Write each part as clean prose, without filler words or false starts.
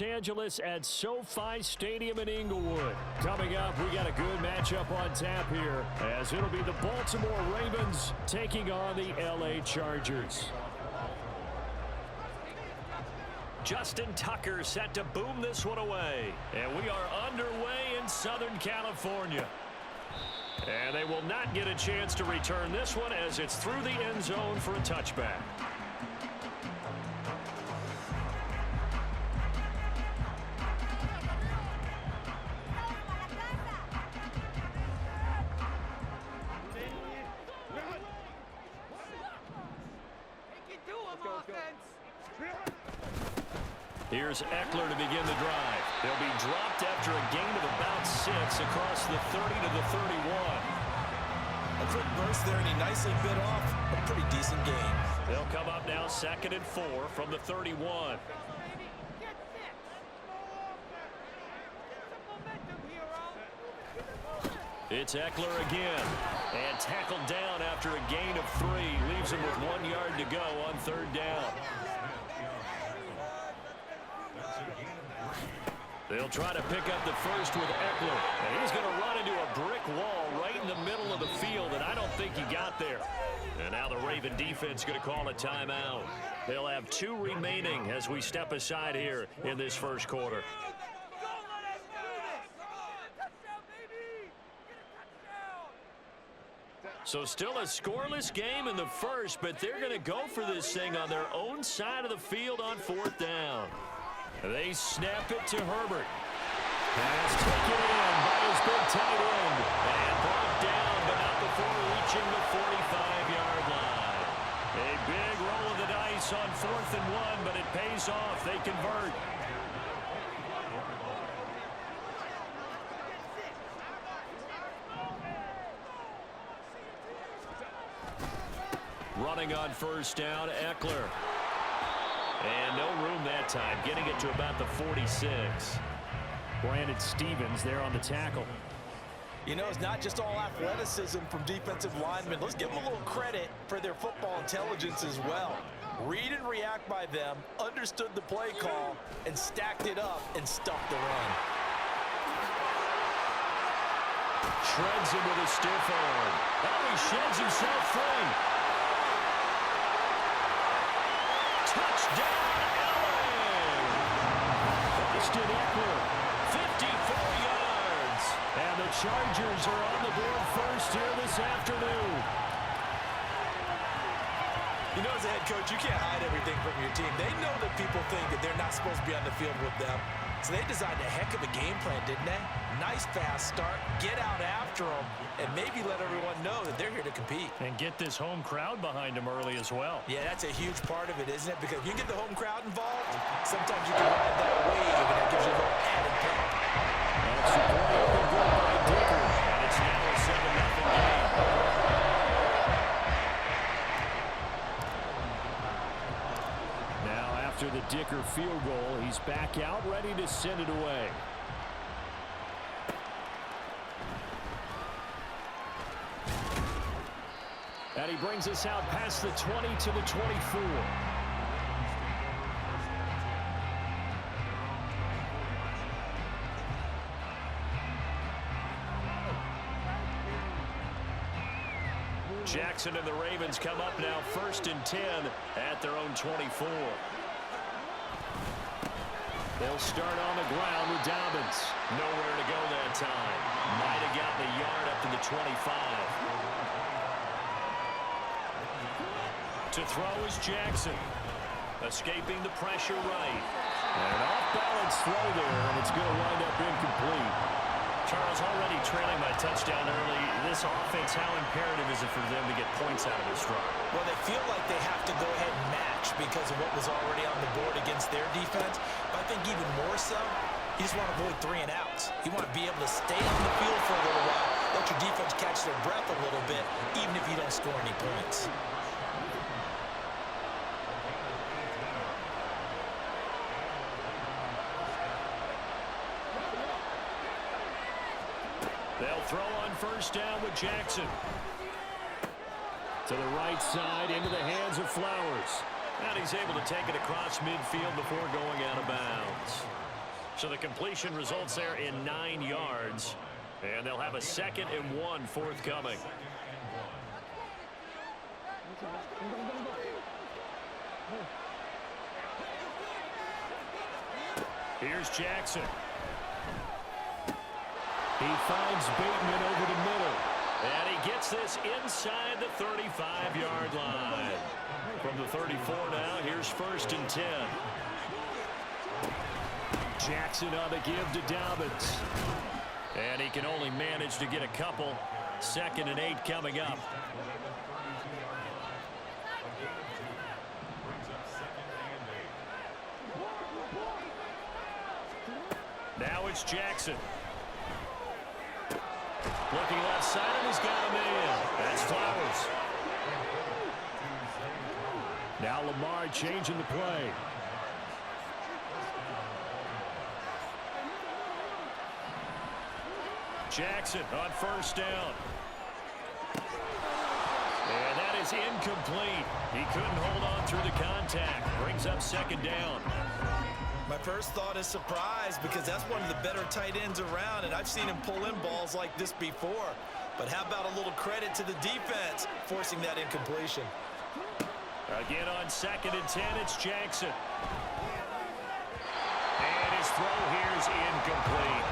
Angeles at SoFi Stadium in Inglewood. Coming up, we got a good matchup on tap here, as it'll be the Baltimore Ravens taking on the LA Chargers. Justin Tucker set to boom this one away. And we are underway in Southern California. And they will not get a chance to return this one as it's through the end zone for a touchback. Here's Eckler to begin the drive. They'll be dropped after a gain of about 6 across the 30 to the 31. A quick burst there, and he nicely bit off a pretty decent gain. They'll come up now 2nd and 4 from the 31. It's Eckler again. And tackled down after a gain of 3. Leaves him with 1 yard to go on 3rd down. They'll try to pick up the first with Eckler. And he's going to run into a brick wall right in the middle of the field, and I don't think he got there. And now the Raven defense going to call a timeout. They'll have 2 remaining as we step aside here in this first quarter. So still a scoreless game in the first, but they're going to go for this thing on their own side of the field on 4th down. They snap it to Herbert. Pass taken in by his big tight end. And brought down, but not before reaching the 45-yard line. A big roll of the dice on 4th and 1, but it pays off. They convert. Running on 1st down, Eckler. And no room that time, getting it to about the 46. Brandon Stevens there on the tackle. You know, it's not just all athleticism from defensive linemen. Let's give them a little credit for their football intelligence as well. Read and react by them, understood the play call, and stacked it up and stuffed the run. Shreds him with a stiff arm. Oh, he sheds himself free. Touchdown, LA! Austin Eckler, 54 yards. And the Chargers are on the board first here this afternoon. You know, as a head coach, you can't hide everything from your team. They know that people think that they're not supposed to be on the field with them. So they designed a heck of a game plan, didn't they? Nice fast start, get out after them, and maybe let everyone know that they're here to compete. And get this home crowd behind them early as well. Yeah, that's a huge part of it, isn't it? Because if you get the home crowd involved, sometimes you can ride that wave, and it gives you a little added pep. That's a great open goal by Dicker. And it's now a 7-0 game. After the Dicker field goal, he's back out, ready to send it away. And he brings us out past the 20 to the 24. Jackson and the Ravens come up now 1st and 10 at their own 24. They'll start on the ground with Dobbins. Nowhere to go that time. Might have gotten a yard up to the 25. To throw is Jackson. Escaping the pressure right. An off-balance throw there, and it's going to wind up incomplete. Charles, already trailing by touchdown early. This offense, how imperative is it for them to get points out of this drive? Well, they feel like they have to go ahead and match because of what was already on the board against their defense. But I think even more so, you just want to avoid 3 and outs. You want to be able to stay on the field for a little while, let your defense catch their breath a little bit, even if you don't score any points. They'll throw on 1st down with Jackson. To the right side, into the hands of Flowers. And he's able to take it across midfield before going out of bounds. So the completion results there in 9 yards. And they'll have a 2nd and 1 forthcoming. Here's Jackson. He finds Bateman over the middle. And he gets this inside the 35-yard line. From the 34 now, here's 1st and 10. Jackson on the give to Dobbins. And he can only manage to get a couple. 2nd and 8 coming up. Now it's Jackson. Looking left side, and he's got a man. That's Flowers. Now Lamar changing the play. Jackson on 1st down. And that is incomplete. He couldn't hold on through the contact. Brings up 2nd down. My first thought is surprise because that's one of the better tight ends around, and I've seen him pull in balls like this before. But how about a little credit to the defense forcing that incompletion? Again on 2nd and 10, it's Jackson. And his throw here is incomplete.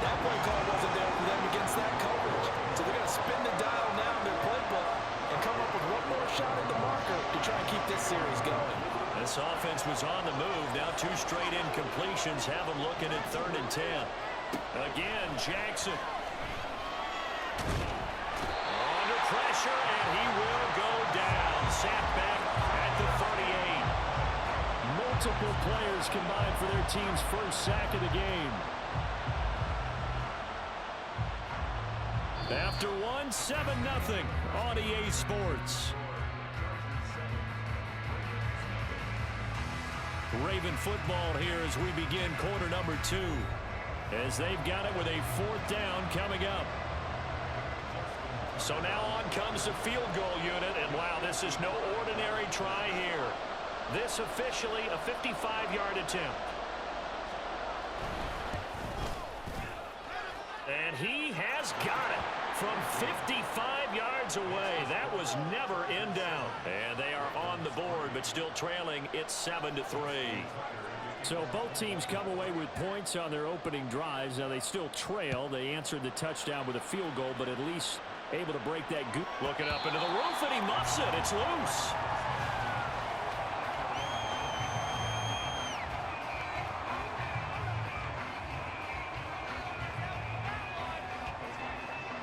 That play call wasn't there for them against that coverage. So they're going to spin the dial now in their playbook and come up with one more shot at the marker to try and keep this series going. This offense was on the move. Now 2 straight incompletions have them looking at 3rd and 10. Again, Jackson. Under pressure, and he will go down. Sacked back at the 38. Multiple players combined for their team's first sack of the game. After one, 7-0 on EA Sports. Raven football here as we begin quarter number 2. As they've got it with a 4th down coming up. So now on comes the field goal unit. And wow, this is no ordinary try here. This officially a 55-yard attempt. And he has got it from 55 yards away. That was never in doubt. And they are on the board, but still trailing. It's 7-3. So both teams come away with points on their opening drives. Now they still trail. They answered the touchdown with a field goal, but at least able to break that goose. Looking up into the roof, and he muffs it. It's loose.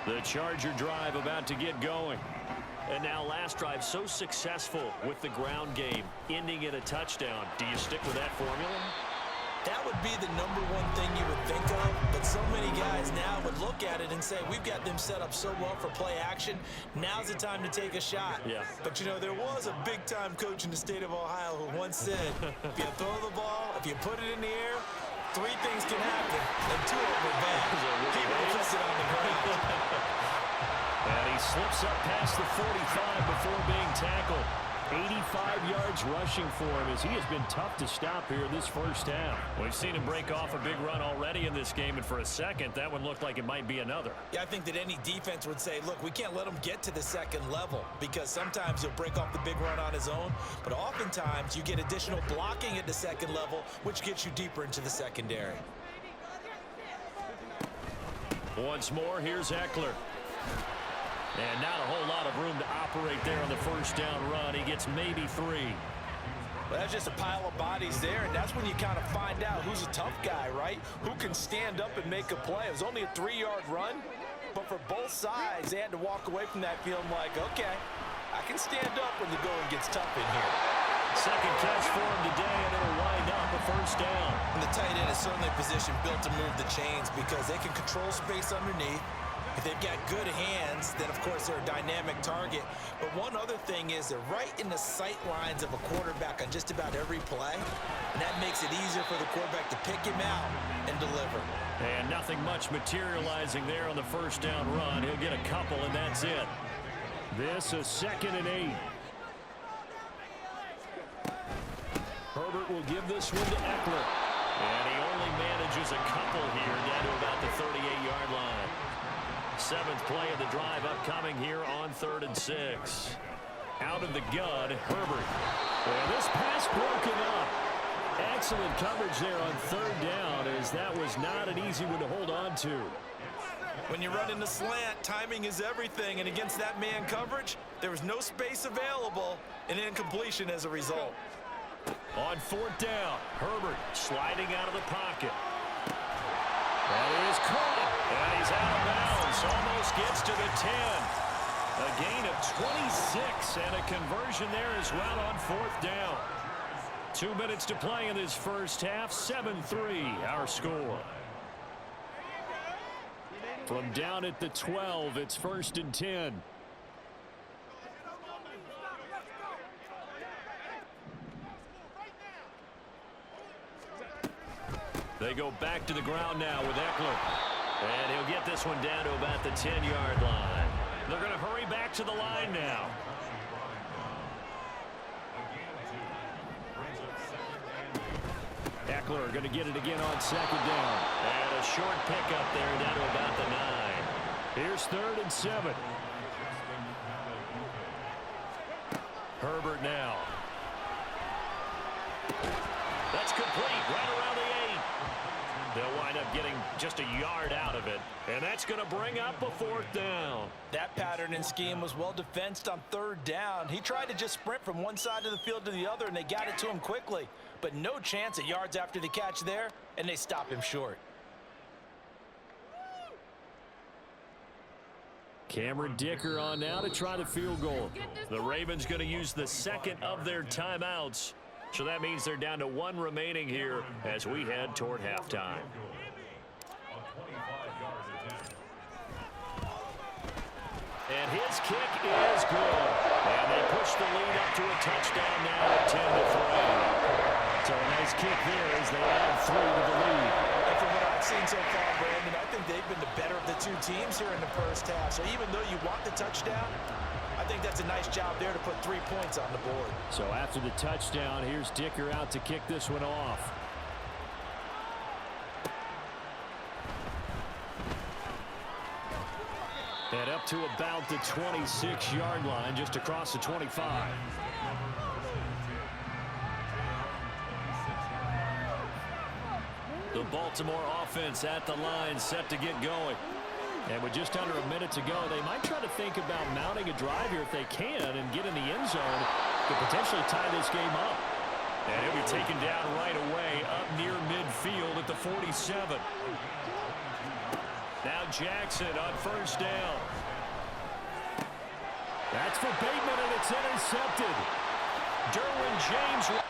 The Charger drive about to get going. And now last drive so successful with the ground game, ending in a touchdown. Do you stick with that formula? That would be the #1 thing you would think of, but so many guys now would look at it and say, we've got them set up so well for play action, now's the time to take a shot. Yeah. But, you know, there was a big-time coach in the state of Ohio who once said, if you throw the ball, if you put it in the air, 3 things can happen, and 2 of them are bad. He puts it on the ground. And he slips up past the 45 before being tackled. 85 yards rushing for him as he has been tough to stop here this first half. We've seen him break off a big run already in this game, and for a second, that one looked like it might be another. Yeah, I think that any defense would say, look, we can't let him get to the second level because sometimes he'll break off the big run on his own, but oftentimes you get additional blocking at the second level, which gets you deeper into the secondary. Once more, here's Eckler. And not a whole lot of room to operate there on the first down run. He gets maybe 3. Well, that's just a pile of bodies there, and that's when you kind of find out who's a tough guy, right? Who can stand up and make a play. It was only a 3-yard run, but for both sides, they had to walk away from that feeling like, okay, I can stand up when the going gets tough in here. Second catch for him today, and it'll wind up a first down. And the tight end is certainly a position built to move the chains because they can control space underneath. If they've got good hands, then, of course, they're a dynamic target. But one other thing is they're right in the sight lines of a quarterback on just about every play. And that makes it easier for the quarterback to pick him out and deliver. And nothing much materializing there on the first down run. He'll get a couple, and that's it. This is 2nd and 8. Herbert will give this one to Eckler. And he only manages seventh play of the drive upcoming here on 3rd and 6. Out of the gun, Herbert. And this pass broken up. Excellent coverage there on 3rd down, as that was not an easy one to hold on to. When you run in the slant, timing is everything, and against that man coverage, there was no space available, and incompletion as a result. On 4th down, Herbert sliding out of the pocket. That is caught, and he's out of bounds. Almost gets to the 10. A gain of 26, and a conversion there as well on 4th down. 2 minutes to play in this first half. 7-3, our score. From down at the 12, it's 1st and 10. They go back to the ground now with Eckler. And he'll get this one down to about the 10-yard line. They're going to hurry back to the line now. Eckler going to get it again on 2nd down. And a short pickup there down to about the 9. Here's 3rd and 7. Herbert now. That's complete right around the 8. They'll wind up getting just a yard out of it. And that's going to bring up a 4th down. That pattern and scheme was well defensed on 3rd down. He tried to just sprint from one side of the field to the other, and they got it to him quickly. But no chance at yards after the catch there, and they stop him short. Cameron Dicker on now to try the field goal. The Ravens going to use the second of their timeouts. So that means they're down to 1 remaining here as we head toward halftime. And his kick is good. And they push the lead up to a touchdown now at 10-3. So a nice kick there as they add 3 to the lead. And from what I've seen so far, Brandon, I think they've been the better of the 2 teams here in the first half. So even though you want the touchdown, I think that's a nice job there to put 3 points on the board. So after the touchdown, here's Dicker out to kick this one off. And up to about the 26-yard line, just across the 25. The Baltimore offense at the line, set to get going. And with just under a minute to go, they might try to think about mounting a drive here if they can and get in the end zone to potentially tie this game up. And he'll be taken down right away up near midfield at the 47. Now Jackson on 1st down. That's for Bateman, and it's intercepted. Derwin James